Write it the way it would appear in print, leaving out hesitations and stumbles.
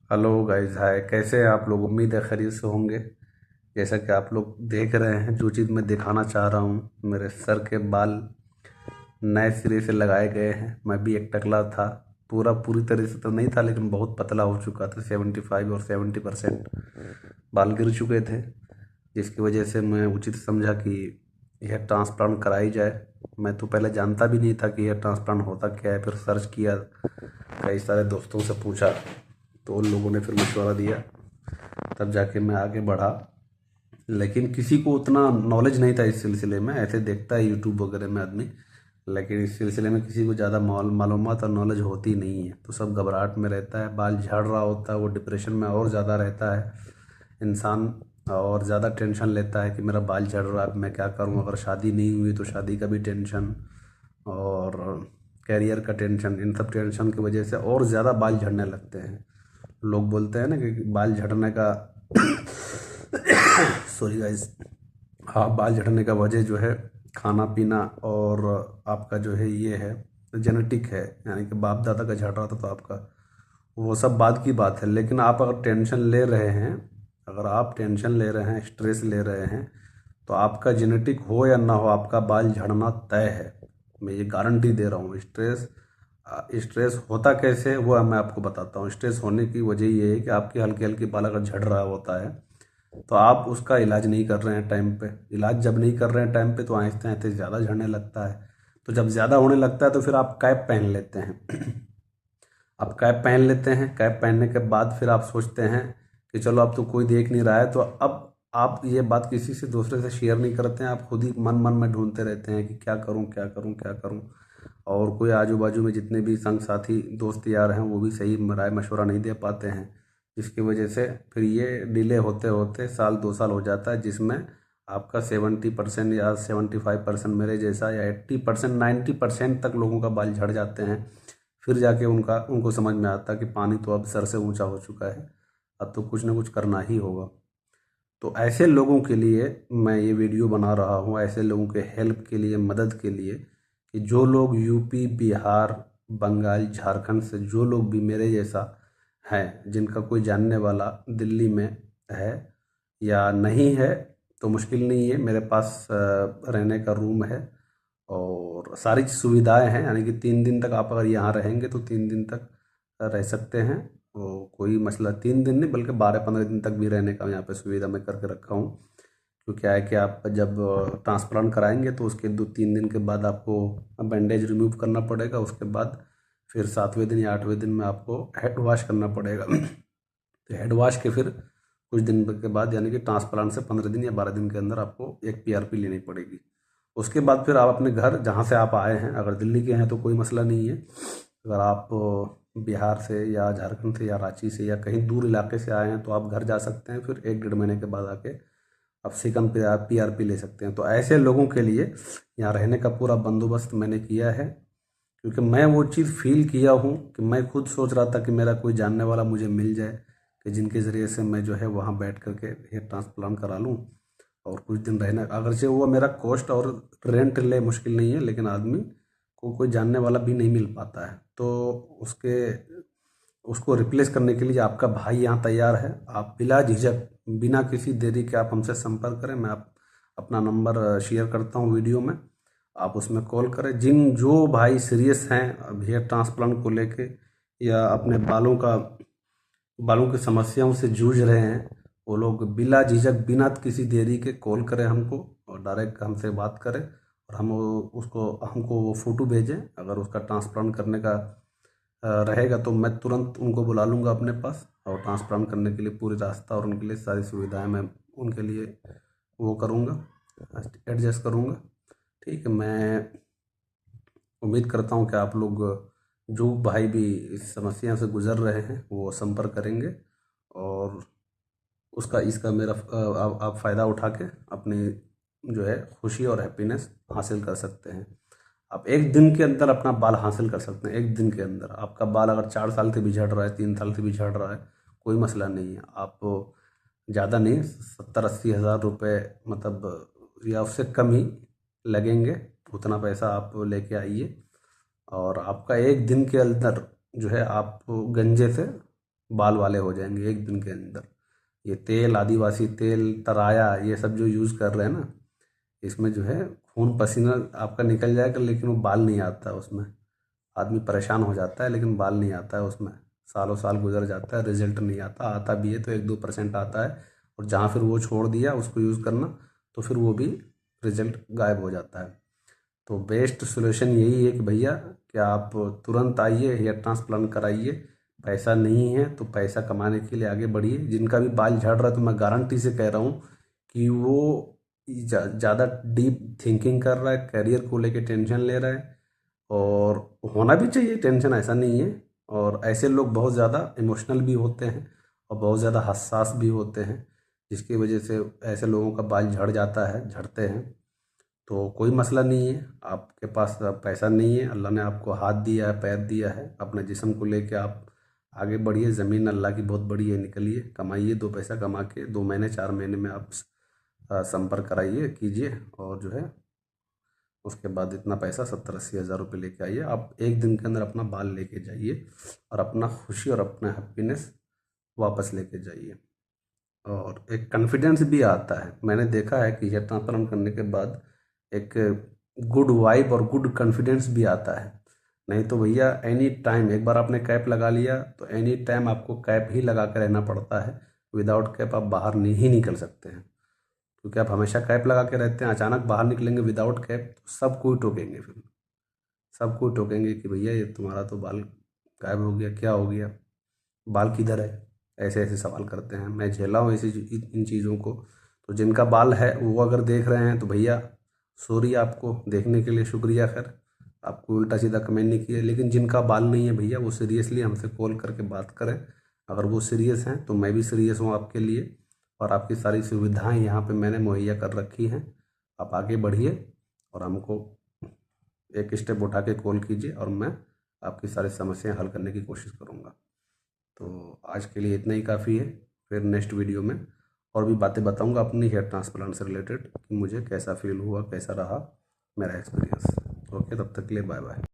Hello guys, हाय। कैसे हैं आप लोग? उम्मीद है खैरियत से होंगे। जैसा कि आप लोग देख रहे हैं, जो चीज़ मैं दिखाना चाह रहा हूँ, मेरे सर के बाल नए सिरे से लगाए गए हैं। मैं भी एक टकला था, पूरी तरह से तो नहीं था, लेकिन बहुत पतला हो चुका था। 75 और 70% बाल गिर चुके थे, जिसकी वजह से मैं उचित समझा कि हेयर ट्रांसप्लांट कराई जाए। मैं तो पहले जानता भी नहीं था कि हेयर ट्रांसप्लांट होता क्या है। फिर सर्च किया, कई सारे दोस्तों से पूछा, तो उन लोगों ने फिर मशवरा दिया, तब जाके मैं आगे बढ़ा। लेकिन किसी को उतना नॉलेज नहीं था इस सिलसिले में। ऐसे देखता है यूट्यूब वगैरह में आदमी, लेकिन इस सिलसिले में किसी को ज़्यादा मालूमात और नॉलेज होती नहीं है। तो सब घबराहट में रहता है, बाल झड़ रहा होता है, वो डिप्रेशन में और ज़्यादा रहता है इंसान, और ज़्यादा टेंशन लेता है कि मेरा बाल झड़ रहा है, अब मैं क्या करूँ। अगर शादी नहीं हुई तो शादी का भी टेंशन, और कैरियर का टेंशन। इन सब टेंशन की वजह से और ज़्यादा बाल झड़ने लगते हैं। लोग बोलते हैं ना कि बाल झड़ने का सॉरी गाइस। हाँ, बाल झड़ने का वजह जो है खाना पीना और आपका जो है ये है जेनेटिक है, यानी कि बाप दादा का झड़ रहा था तो आपका, वो सब बाद की बात है। लेकिन आप अगर टेंशन ले रहे हैं, अगर आप टेंशन ले रहे हैं, स्ट्रेस ले रहे हैं, तो आपका जेनेटिक हो या ना हो, आपका बाल झड़ना तय है। मैं ये गारंटी दे रहा हूँ। स्ट्रेस होता कैसे है वो मैं आपको बताता हूँ। स्ट्रेस होने की वजह ये है कि आपके हल्के हल्के बाल अगर झड़ रहा होता है, तो आप उसका इलाज नहीं कर रहे हैं टाइम पे। इलाज जब नहीं कर रहे हैं टाइम पे, तो आहिस्ते आहिस्ते ज़्यादा झड़ने लगता है। तो जब ज़्यादा होने लगता है तो फिर आप कैप पहन लेते हैं। आप कैप पहन लेते हैं। कैप पहनने के बाद फिर आप सोचते हैं कि चलो अब तो कोई देख नहीं रहा है, तो अब आप ये बात किसी से दूसरे से शेयर नहीं करते हैं। आप खुद ही मन मन में ढूंढते रहते हैं कि क्या करूं, क्या करूं, क्या करूं। और कोई आजू बाजू में जितने भी संग साथी दोस्त यार हैं, वो भी सही राय मशवरा नहीं दे पाते हैं, जिसकी वजह से फिर ये डिले होते होते साल 2 साल हो जाता है, जिसमें आपका 70% या 75% मेरे जैसा, या 80%, 90% तक लोगों का बाल झड़ जाते हैं। फिर जाके उनको समझ में आता कि पानी तो अब सर से ऊंचा हो चुका है, अब तो कुछ ना कुछ करना ही होगा। तो ऐसे लोगों के लिए मैं ये वीडियो बना रहा हूँ, ऐसे लोगों के हेल्प के लिए, मदद के लिए, कि जो लोग यूपी, बिहार, बंगाल, झारखंड से, जो लोग भी मेरे जैसा हैं, जिनका कोई जानने वाला दिल्ली में है या नहीं है, तो मुश्किल नहीं है। मेरे पास रहने का रूम है और सारी सुविधाएं हैं। यानी कि 3 दिन तक आप अगर यहाँ रहेंगे तो 3 दिन तक रह सकते हैं। वो कोई मसला, 3 दिन नहीं बल्कि 12-15 दिन तक भी रहने का यहाँ पे सुविधा मैं करके रखा हूँ। क्योंकि क्या है कि आप जब ट्रांसप्लांट कराएंगे तो उसके 2-3 दिन के बाद आपको बैंडेज रिमूव करना पड़ेगा। उसके बाद फिर 7वें दिन या 8वें दिन में आपको हेड वॉश करना पड़ेगा। तो हेड वॉश के फिर कुछ दिन के बाद, यानी कि ट्रांसप्लांट से 15 दिन या 12 दिन के अंदर आपको एक पीआरपी लेनी पड़ेगी। उसके बाद फिर आप अपने घर, जहाँ से आप आए हैं, अगर दिल्ली के हैं तो कोई मसला नहीं है। अगर आप बिहार से या झारखंड से या रांची से या कहीं दूर इलाके से आए हैं, तो आप घर जा सकते हैं। फिर 1-1.5 महीने के बाद आके आप सेकंड पे आप पीआरपी ले सकते हैं। तो ऐसे लोगों के लिए यहाँ रहने का पूरा बंदोबस्त मैंने किया है, क्योंकि मैं वो चीज़ फील किया हूँ कि मैं खुद सोच रहा था कि मेरा कोई जानने वाला मुझे मिल जाए, कि जिनके ज़रिए से मैं जो है वहाँ बैठ करके हेयर ट्रांसप्लांट करा लूँ और कुछ दिन रहना। अगरचे वो मेरा कॉस्ट और रेंट ले मुश्किल नहीं है, लेकिन आदमी को कोई जानने वाला भी नहीं मिल पाता है। तो उसके उसको रिप्लेस करने के लिए आपका भाई यहाँ तैयार है। आप बिला झिझक, बिना किसी देरी के आप हमसे संपर्क करें। मैं अपना नंबर शेयर करता हूँ वीडियो में, आप उसमें कॉल करें। जो भाई सीरियस हैं हेयर ट्रांसप्लांट को लेके, या अपने बालों की समस्याओं से जूझ रहे हैं, वो लोग बिला झिझक, बिना किसी देरी के कॉल करें हमको, और डायरेक्ट हमसे बात करें। और हमको वो फ़ोटो भेजें। अगर उसका ट्रांसप्लांट करने का रहेगा तो मैं तुरंत उनको बुला लूँगा अपने पास, और ट्रांसप्लांट करने के लिए पूरी रास्ता और उनके लिए सारी सुविधाएं मैं उनके लिए वो करूँगा, एडजस्ट करूँगा। ठीक है। मैं उम्मीद करता हूँ कि आप लोग, जो भाई भी इस समस्या से गुजर रहे हैं, वो संपर्क करेंगे, और उसका इसका मेरा आप फ़ायदा उठा के अपनी जो है खुशी और हैप्पीनेस हासिल कर सकते हैं। आप एक दिन के अंदर अपना बाल हासिल कर सकते हैं। एक दिन के अंदर आपका बाल अगर 4 साल से भी झड़ रहा है, 3 साल से भी झड़ रहा है, कोई मसला नहीं है। आप ज़्यादा नहीं, 70-80 हज़ार रुपये, मतलब या उससे कम ही लगेंगे। उतना पैसा आप लेके आइए, और आपका एक दिन के अंदर जो है आप गंजे से बाल वाले हो जाएंगे एक दिन के अंदर। ये तेल, आदिवासी तेल, तराया, ये सब जो यूज़ कर रहे हैं ना, इसमें जो है खून पसीना आपका निकल जाएगा, लेकिन वो बाल नहीं आता है उसमें। आदमी परेशान हो जाता है लेकिन बाल नहीं आता है उसमें। सालों साल गुजर जाता है, रिजल्ट नहीं आता, आता भी है तो 1-2% आता है। और जहाँ फिर वो छोड़ दिया उसको यूज़ करना, तो फिर वो भी रिजल्ट गायब हो जाता है। तो बेस्ट सोल्यूशन यही है कि भैया कि आप तुरंत आइए, हेयर ट्रांसप्लांट कराइए। पैसा नहीं है तो पैसा कमाने के लिए आगे बढ़िए। जिनका भी बाल झड़ रहा है तो मैं गारंटी से कह रहा हूँ कि वो ज़्यादा डीप थिंकिंग कर रहा है, करियर को लेके टेंशन ले रहा है। और होना भी चाहिए टेंशन, ऐसा नहीं है। और ऐसे लोग बहुत ज़्यादा इमोशनल भी होते हैं और बहुत ज़्यादा हसास भी होते हैं, जिसकी वजह से ऐसे लोगों का बाल झड़ जाता है, झड़ते हैं। तो कोई मसला नहीं है, आपके पास पैसा नहीं है, अल्लाह ने आपको हाथ दिया है, पैर दिया है, अपने जिस्म को लेके आप आगे बढ़िए। ज़मीन अल्लाह की बहुत बड़ी है, निकलिए, कमाइए, 2 पैसा कमा के 2 महीने 4 महीने में आप संपर्क कराइए, कीजिए। और जो है उसके बाद इतना पैसा 70-80 हज़ार रुपये लेके आइए। आप एक दिन के अंदर अपना बाल लेके जाइए और अपना खुशी और अपना हैप्पीनेस वापस लेके जाइए। और एक कॉन्फिडेंस भी आता है। मैंने देखा है कि हेयर ट्रांसप्लांट करने के बाद एक गुड वाइब और गुड कॉन्फिडेंस भी आता है। नहीं तो भैया एनी टाइम, एक बार आपने कैप लगा लिया तो एनी टाइम आपको कैप ही लगा कर रहना पड़ता है। विदाउट कैप आप बाहर नहीं निकल सकते हैं, क्योंकि आप हमेशा कैप लगा के रहते हैं। अचानक बाहर निकलेंगे विदाउट कैप तो सब कोई टोकेंगे, फिर सब कोई टोकेंगे कि भैया ये तुम्हारा तो बाल गायब हो गया, क्या हो गया, बाल किधर है। ऐसे ऐसे सवाल करते हैं। मैं झेला हूँ ऐसी इन चीज़ों को। तो जिनका बाल है वो अगर देख रहे हैं तो भैया सॉरी, आपको देखने के लिए शुक्रिया। खैर आपको उल्टा सीधा कमेंट नहीं किया। लेकिन जिनका बाल नहीं है भैया, वो सीरियसली हमसे कॉल करके बात करें। अगर वो सीरियस हैं तो मैं भी सीरियस हूँ आपके लिए। और आपकी सारी सुविधाएं यहाँ पे मैंने मुहैया कर रखी हैं। आप आगे बढ़िए और हमको एक स्टेप उठा के कॉल कीजिए और मैं आपकी सारी समस्याएं हल करने की कोशिश करूँगा। तो आज के लिए इतना ही काफ़ी है। फिर नेक्स्ट वीडियो में और भी बातें बताऊंगा अपनी हेयर ट्रांसप्लांट से रिलेटेड, कि मुझे कैसा फील हुआ, कैसा रहा मेरा एक्सपीरियंस। ओके, तब तक के लिए बाय बाय।